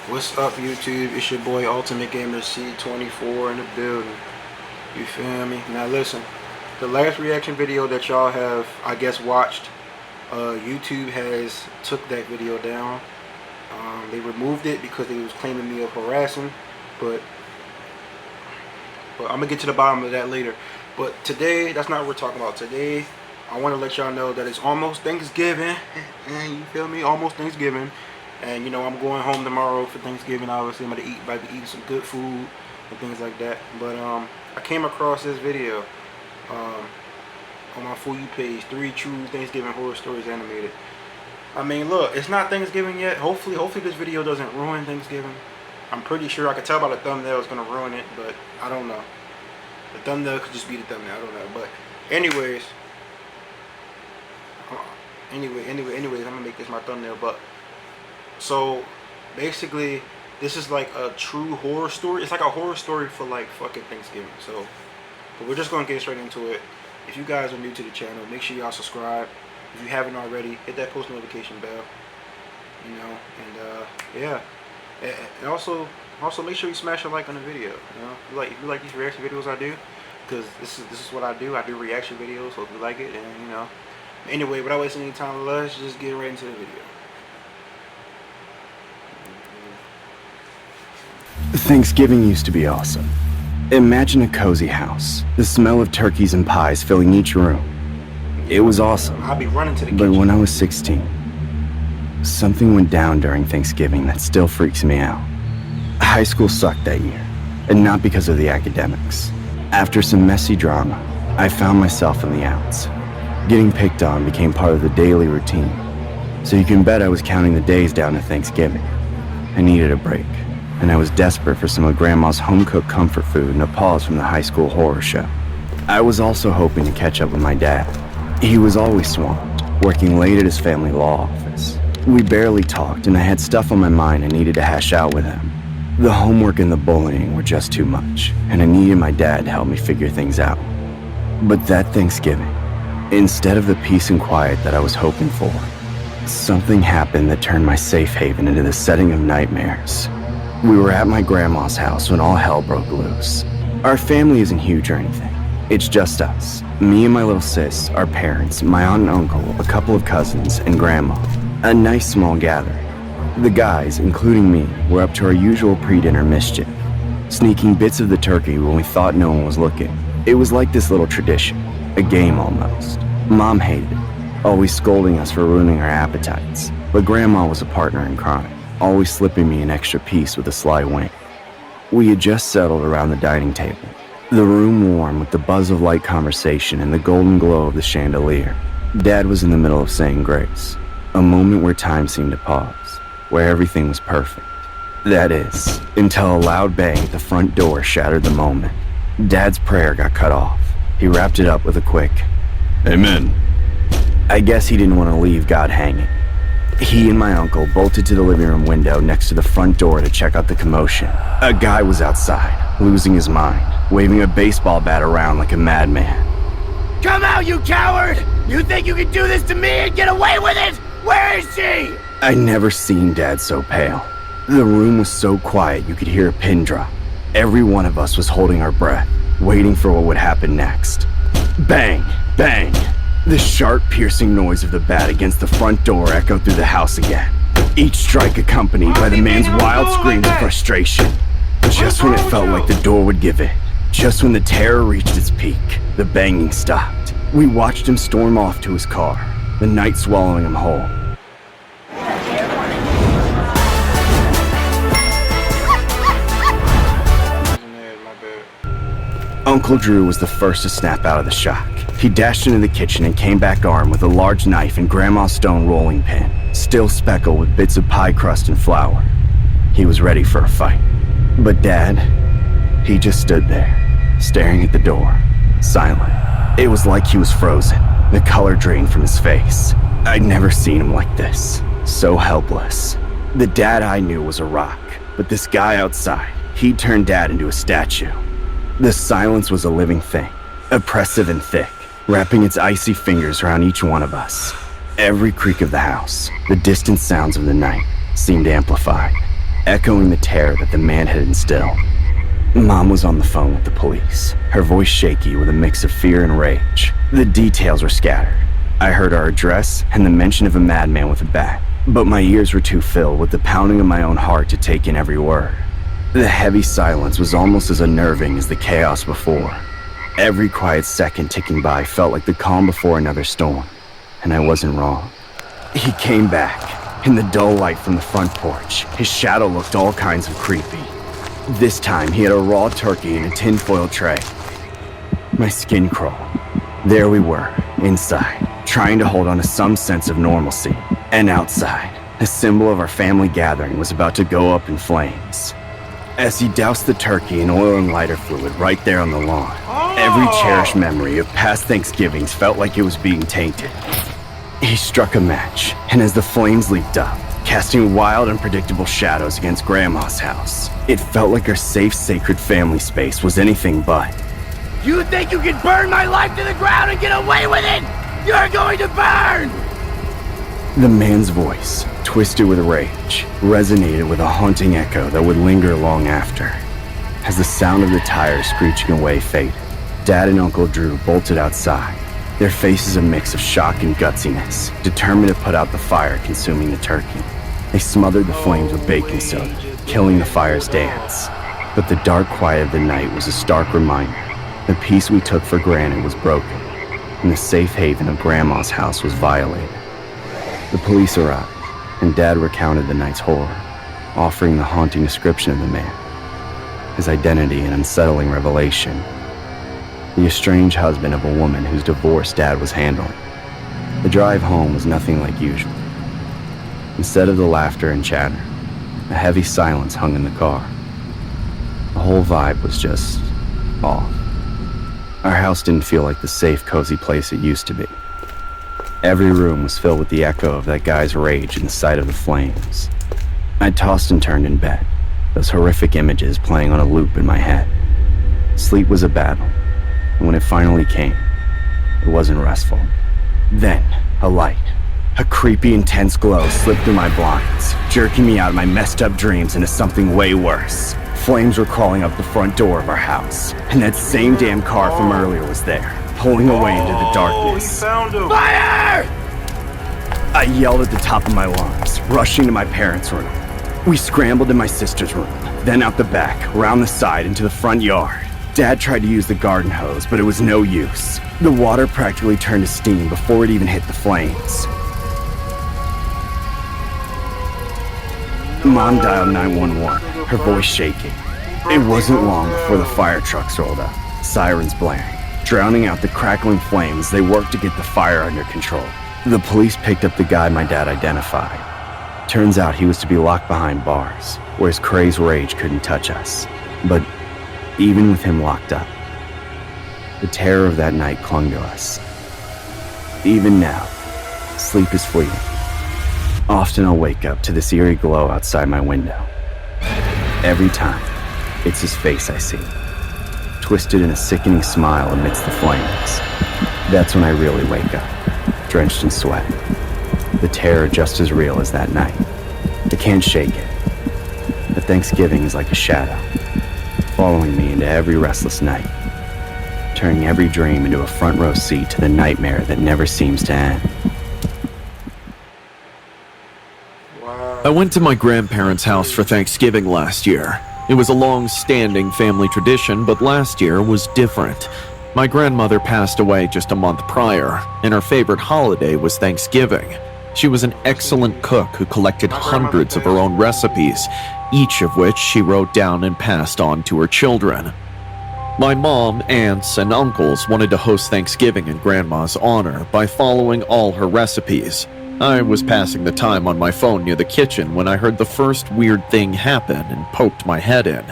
What's up, YouTube? It's your boy Ultimate Gamer C24 in the building. You feel me? Now listen, the last reaction video that y'all have, I guess, watched, YouTube has took that video down. They removed it because they was claiming me of harassing, but I'm gonna get to the bottom of that later. But today, that's not what we're talking about. Today, I want to let y'all know that it's almost Thanksgiving, and you feel me? Almost Thanksgiving. And you know, I'm going home tomorrow for Thanksgiving. Obviously, I'm gonna about to eat some good food and things like that. But I came across this video on my For You page, 3 True Thanksgiving Horror Stories Animated. I mean, look, it's not Thanksgiving yet. Hopefully this video doesn't ruin Thanksgiving. I'm pretty sure, I could tell by the thumbnail it's gonna ruin it, but I don't know. The thumbnail could just be the thumbnail. I don't know. But anyways, I'm gonna make this my thumbnail. But so basically, this is like a true horror story. It's like a horror story for like fucking Thanksgiving. So, but we're just gonna get straight into it. If you guys are new to the channel, make sure y'all subscribe. If you haven't already, hit that post notification bell. You know, and yeah, and also make sure you smash a like on the video. You know, if you like these reaction videos I do, because this is what I do. I do reaction videos. So if you like it, and you know, anyway, without wasting any time, let's just get right into the video. Thanksgiving used to be awesome. Imagine a cozy house, the smell of turkeys and pies filling each room. It was awesome. I'll be running to the But kitchen. when I was 16, something went down during Thanksgiving that still freaks me out. High school sucked that year, and not because of the academics. After some messy drama, I found myself in the outs. Getting picked on became part of the daily routine, so you can bet I was counting the days down to Thanksgiving. I needed a break, and I was desperate for some of Grandma's home-cooked comfort food and a pause from the high school horror show. I was also hoping to catch up with my dad. He was always swamped, working late at his family law office. We barely talked, and I had stuff on my mind I needed to hash out with him. The homework and the bullying were just too much, and I needed my dad to help me figure things out. But that Thanksgiving, instead of the peace and quiet that I was hoping for, something happened that turned my safe haven into the setting of nightmares. We were at my grandma's house when all hell broke loose. Our family isn't huge or anything. It's just us. Me and my little sis, our parents, my aunt and uncle, a couple of cousins, and grandma. A nice small gathering. The guys, including me, were up to our usual pre-dinner mischief, sneaking bits of the turkey when we thought no one was looking. It was like this little tradition, a game almost. Mom hated it, always scolding us for ruining our appetites, but Grandma was a partner in crime, always slipping me an extra piece with a sly wink. We had just settled around the dining table, the room warm with the buzz of light conversation and the golden glow of the chandelier. Dad was in the middle of saying grace, a moment where time seemed to pause, where everything was perfect. That is, until a loud bang at the front door shattered the moment. Dad's prayer got cut off. He wrapped it up with a quick, "Amen." I guess he didn't want to leave God hanging. He and my uncle bolted to the living room window next to the front door to check out the commotion. A guy was outside, losing his mind, waving a baseball bat around like a madman. Come out, you coward! You think you can do this to me and get away with it? Where is she? I'd never seen Dad so pale. The room was so quiet you could hear a pin drop. Every one of us was holding our breath, waiting for what would happen next. Bang! Bang! The sharp, piercing noise of the bat against the front door echoed through the house again, each strike accompanied by the man's wild screams of frustration. Just when it felt like the door would give in, just when the terror reached its peak, the banging stopped. We watched him storm off to his car, the night swallowing him whole. Uncle Drew was the first to snap out of the shock. He dashed into the kitchen and came back armed with a large knife and Grandma's stone rolling pin, still speckled with bits of pie crust and flour. He was ready for a fight. But Dad, he just stood there, staring at the door, silent. It was like he was frozen, the color drained from his face. I'd never seen him like this, so helpless. The Dad I knew was a rock, but this guy outside, he'd turned Dad into a statue. The silence was a living thing, oppressive and thick, wrapping its icy fingers around each one of us. Every creak of the house, the distant sounds of the night, seemed amplified. echoing the terror that the man had instilled. Mom was on the phone with the police, her voice shaky with a mix of fear and rage. The details were scattered. I heard our address and the mention of a madman with a bat, but my ears were too filled with the pounding of my own heart to take in every word. The heavy silence was almost as unnerving as the chaos before. Every quiet second ticking by felt like the calm before another storm, and I wasn't wrong. He came back. In the dull light from the front porch, his shadow looked all kinds of creepy. This time, he had a raw turkey in a tinfoil tray. My skin crawled. There we were, inside, trying to hold on to some sense of normalcy. And outside, the symbol of our family gathering was about to go up in flames. As he doused the turkey in oil and lighter fluid right there on the lawn, every cherished memory of past Thanksgivings felt like it was being tainted. He struck a match, and as the flames leaped up, casting wild, unpredictable shadows against Grandma's house, it felt like our safe, sacred family space was anything but. You think you can burn my life to the ground and get away with it? You're going to burn! The man's voice, twisted with rage, resonated with a haunting echo that would linger long after. As the sound of the tires screeching away faded, Dad and Uncle Drew bolted outside, their faces a mix of shock and gutsiness, determined to put out the fire consuming the turkey. They smothered the flames with baking soda, killing the fire's dance. But the dark quiet of the night was a stark reminder. The peace we took for granted was broken, and the safe haven of Grandma's house was violated. The police arrived, and Dad recounted the night's horror, offering the haunting description of the man, his identity an unsettling revelation. The estranged husband of a woman whose divorce Dad was handling. The drive home was nothing like usual. Instead of the laughter and chatter, a heavy silence hung in the car. The whole vibe was just off. Our house didn't feel like the safe, cozy place it used to be. Every room was filled with the echo of that guy's rage and the sight of the flames. I tossed and turned in bed, those horrific images playing on a loop in my head. Sleep was a battle, and when it finally came, it wasn't restful. Then, a light, a creepy, intense glow slipped through my blinds, jerking me out of my messed up dreams into something way worse. Flames were crawling up the front door of our house, and that same damn car from earlier was there, pulling away into the darkness. He found him. Fire! I yelled at the top of my lungs, rushing to my parents' room. We scrambled to my sister's room, then out the back, around the side, into the front yard. Dad tried to use the garden hose, but it was no use. The water practically turned to steam before it even hit the flames. Mom dialed 911, her voice shaking. It wasn't long before the fire trucks rolled up, sirens blaring, drowning out the crackling flames. They worked to get the fire under control. The police picked up the guy my dad identified. Turns out he was to be locked behind bars, where his crazed rage couldn't touch us. But even with him locked up, the terror of that night clung to us. Even now, sleep is fleeting. Often I'll wake up to this eerie glow outside my window. Every time, it's his face I see, twisted in a sickening smile amidst the flames. That's when I really wake up, drenched in sweat. The terror just as real as that night. I can't shake it. But Thanksgiving is like a shadow, following me into every restless night, turning every dream into a front row seat to the nightmare that never seems to end. I went to my grandparents' house for Thanksgiving last year. It was a long-standing family tradition, but last year was different. My grandmother passed away just a month prior, and her favorite holiday was Thanksgiving. She was an excellent cook who collected hundreds of her own recipes, each of which she wrote down and passed on to her children. My mom, aunts, and uncles wanted to host Thanksgiving in Grandma's honor by following all her recipes. I was passing the time on my phone near the kitchen when I heard the first weird thing happen and poked my head in.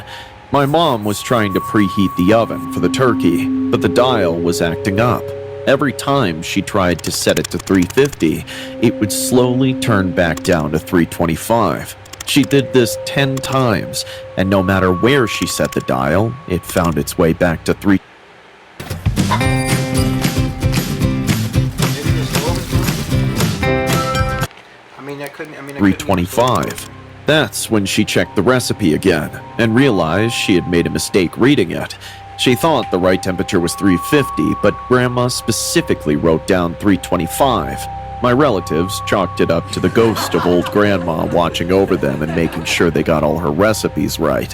My mom was trying to preheat the oven for the turkey, but the dial was acting up. Every time she tried to set it to 350, it would slowly turn back down to 325. She did this 10 times, and no matter where she set the dial, it found its way back to 3. I mean, I couldn't. 325. That's when she checked the recipe again and realized she had made a mistake reading it. She thought the right temperature was 350, but Grandma specifically wrote down 325. My relatives chalked it up to the ghost of old Grandma watching over them and making sure they got all her recipes right.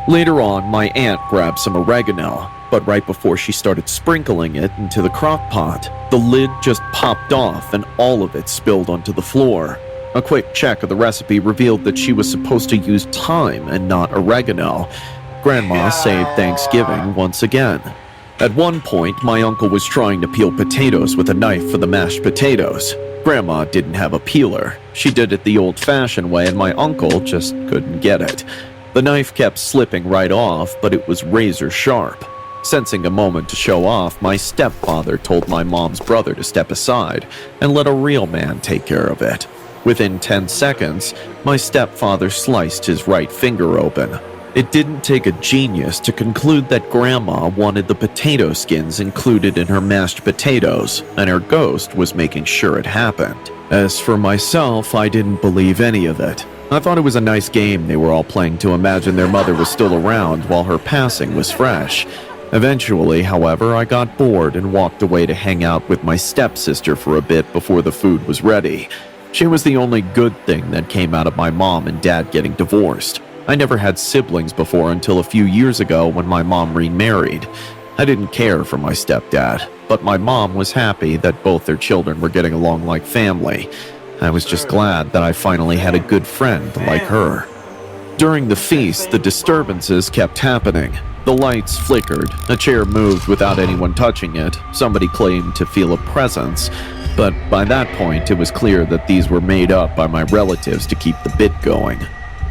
Later on, my aunt grabbed some oregano, but right before she started sprinkling it into the crock pot, the lid just popped off and all of it spilled onto the floor. A quick check of the recipe revealed that she was supposed to use thyme and not oregano. Grandma saved Thanksgiving once again. At one point, my uncle was trying to peel potatoes with a knife for the mashed potatoes. Grandma didn't have a peeler. She did it the old-fashioned way, and my uncle just couldn't get it. The knife kept slipping right off, but it was razor sharp. Sensing a moment to show off, my stepfather told my mom's brother to step aside and let a real man take care of it. Within 10 seconds, my stepfather sliced his right finger open. It didn't take a genius to conclude that Grandma wanted the potato skins included in her mashed potatoes, and her ghost was making sure it happened. As for myself, I didn't believe any of it. I thought it was a nice game they were all playing to imagine their mother was still around while her passing was fresh. Eventually, however, I got bored and walked away to hang out with my stepsister for a bit before the food was ready. She was the only good thing that came out of my mom and dad getting divorced. I never had siblings before until a few years ago when my mom remarried. I didn't care for my stepdad, but my mom was happy that both their children were getting along like family. I was just glad that I finally had a good friend like her. During the feast, the disturbances kept happening. The lights flickered, a chair moved without anyone touching it, somebody claimed to feel a presence, but by that point it was clear that these were made up by my relatives to keep the bit going.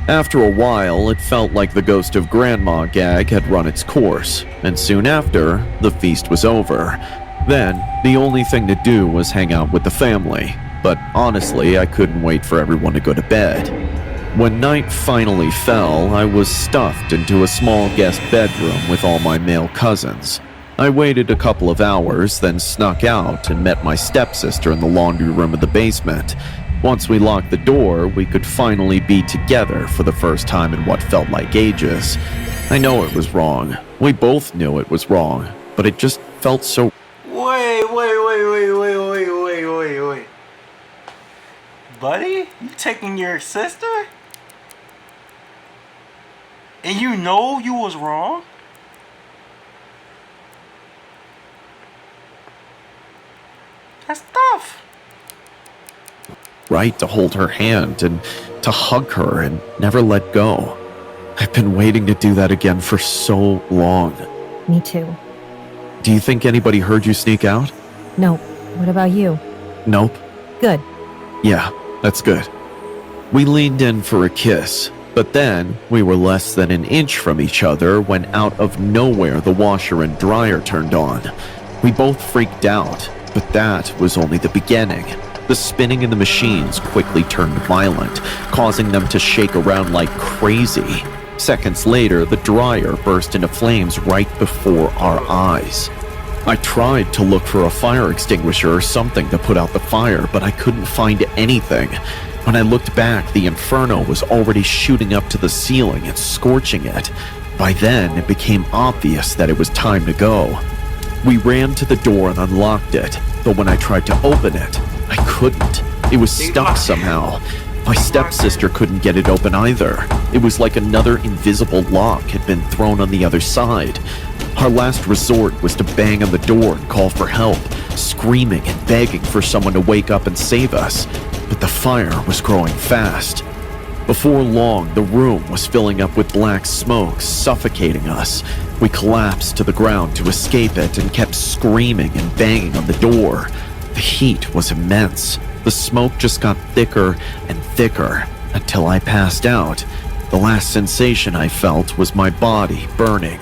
After a while, it felt like the ghost of Grandma gag had run its course, and soon after, the feast was over. Then, the only thing to do was hang out with the family, but honestly, I couldn't wait for everyone to go to bed. When night finally fell, I was stuffed into a small guest bedroom with all my male cousins. I waited a couple of hours, then snuck out and met my stepsister in the laundry room of the basement. Once we locked the door, we could finally be together for the first time in what felt like ages. I know it was wrong. We both knew it was wrong, but it just felt so... Wait. Buddy, you taking your sister? And you know you was wrong? That's tough. Right to hold her hand and to hug her and never let go. I've been waiting to do that again for so long. Me too. Do you think anybody heard you sneak out? No. What about you? Nope. Good. Yeah, that's good. We leaned in for a kiss, but then we were less than an inch from each other when out of nowhere the washer and dryer turned on. We both freaked out, but that was only the beginning. The spinning in the machines quickly turned violent, causing them to shake around like crazy. Seconds later, the dryer burst into flames right before our eyes. I tried to look for a fire extinguisher or something to put out the fire, but I couldn't find anything. When I looked back, the inferno was already shooting up to the ceiling and scorching it. By then, it became obvious that it was time to go. We ran to the door and unlocked it, but when I tried to open it, I couldn't. It was stuck somehow. My stepsister couldn't get it open either. It was like another invisible lock had been thrown on the other side. Our last resort was to bang on the door and call for help, screaming and begging for someone to wake up and save us. But the fire was growing fast. Before long, the room was filling up with black smoke, suffocating us. We collapsed to the ground to escape it and kept screaming and banging on the door. The heat was immense. The smoke just got thicker and thicker until I passed out. The last sensation I felt was my body burning.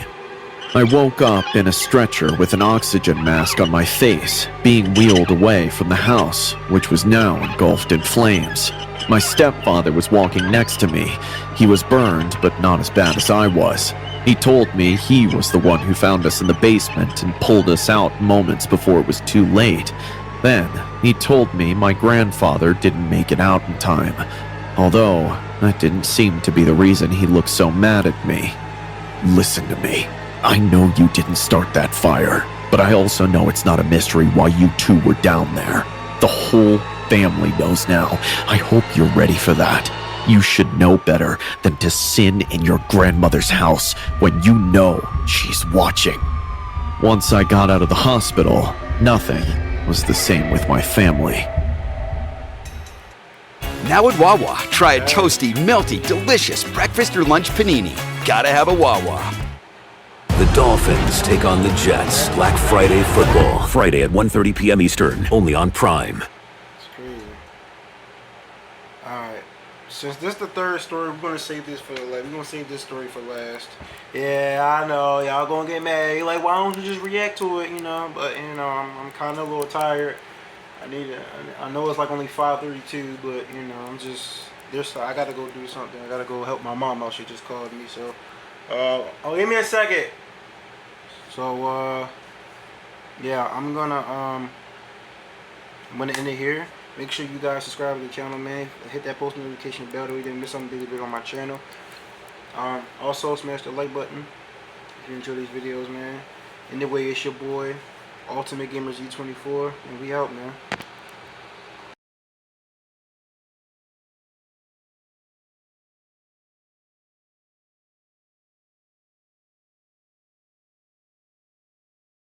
I woke up in a stretcher with an oxygen mask on my face, being wheeled away from the house, which was now engulfed in flames. My stepfather was walking next to me. He was burned, but not as bad as I was. He told me he was the one who found us in the basement and pulled us out moments before it was too late. Then, he told me my grandfather didn't make it out in time. Although, That didn't seem to be the reason he looked so mad at me. Listen to me. I know you didn't start that fire, but I also know it's not a mystery why you two were down there. The whole family knows now. I hope you're ready for that. You should know better than to sin in your grandmother's house when you know she's watching. Once I got out of the hospital, nothing was the same with my family. Now at Wawa, try a toasty, melty, delicious breakfast or lunch panini. Gotta have a Wawa. The Dolphins take on the Jets. Black Friday football. Friday at 1:30 p.m. Eastern. Only on Prime. It's crazy. Alright. Since this is the third story, we're gonna save this for we're gonna save this story for last. Yeah, I know. Y'all gonna get mad. You're like, why don't you just react to it, you know? But you know, I'm kinda a little tired. I know it's like only 5:32, but you know, I gotta go do something. I gotta go help my mom out. She just called me, so give me a second. So yeah, I'm gonna end it here. Make sure you guys subscribe to the channel, man. Hit that post notification bell so you didn't miss something big on my channel. Also smash the like button if you enjoy these videos, man. Anyway, it's your boy Ultimate Gamer Z24, and we out, man.